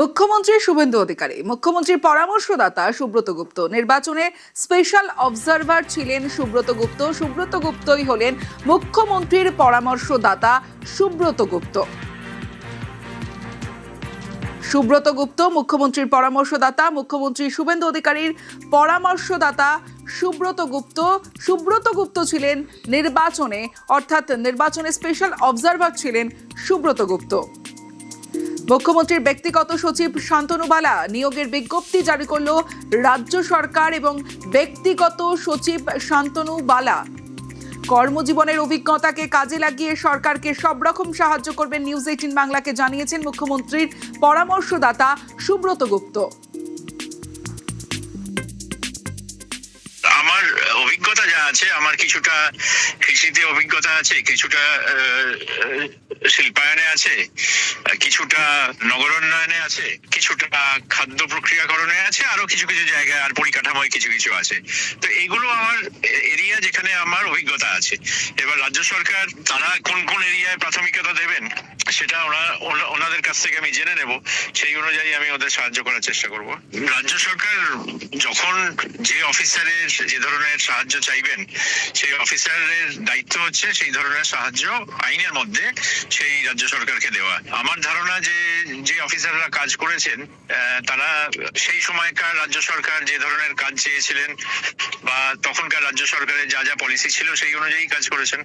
মুখ্যমন্ত্রী শুভেন্দু অধিকারী, মুখ্যমন্ত্রীর পরামর্শদাতা সুব্রত গুপ্ত, নির্বাচনে স্পেশাল অবজারভার ছিলেন সুব্রত গুপ্ত। সুব্রত গুপ্তই হলেন মুখ্যমন্ত্রীর পরামর্শদাতা সুব্রত গুপ্ত। সুব্রত গুপ্ত মুখ্যমন্ত্রীর পরামর্শদাতা, মুখ্যমন্ত্রী শুভেন্দু অধিকারীর পরামর্শদাতা সুব্রত গুপ্ত। সুব্রত গুপ্ত ছিলেন নির্বাচনে স্পেশাল অবজারভার ছিলেন সুব্রত গুপ্ত। মুখ্যমন্ত্রীর ব্যক্তিগত সচিব শান্তনু বালা নিয়োগের বিজ্ঞপ্তি জারি করল রাজ্য সরকার এবং ব্যক্তিগত সচিব শান্তনু বালা কর্মজীবনের অভিজ্ঞতাকে কাজে লাগিয়ে সরকারকে সব রকম সাহায্য করবেন নিউজ 18 বাংলাকে জানিয়েছেন মুখ্যমন্ত্রীর পরামর্শদাতা সুব্রত গুপ্ত। আমার অভিজ্ঞতা যা আছে, আমার কিছুটা কৃষিতে অভিজ্ঞতা আছে, কিছুটা শিল্পায়নে আছে, কিছুটা নগরোন্নয়নে আছে, কিছুটা খাদ্য প্রক্রিয়াকরণে আছে, আরো কিছু কিছু জায়গায় আর পরিকাঠামোয় কিছু কিছু আছে। তো এইগুলো আমার এরিয়া যেখানে আমার অভিজ্ঞতা আছে। এবার রাজ্য সরকার তারা কোন কোন এরিয়ায় প্রাথমিকতা দেবেন সেটা ওনাদের কাছ থেকে আমি জেনে নেব, সেই অনুযায়ী আমি ওদের সাহায্য করার চেষ্টা করব। রাজ্য সরকার যখন যে অফিসারের যে ধরনের সাহায্য চাইবেন, সেই অফিসারের দায়িত্ব হচ্ছে সেই ধরনের সাহায্য আইনের মধ্যে সেই রাজ্য সরকারকে দেওয়া। আমার ধারণা যে অফিসাররা কাজ করেছেন তারা সেই সময়কার রাজ্য সরকার যে ধরনের কাজ চেয়েছিলেন বা তখনকার রাজ্য সরকারের যা যা পলিসি ছিল সেই অনুযায়ী কাজ করেছেন।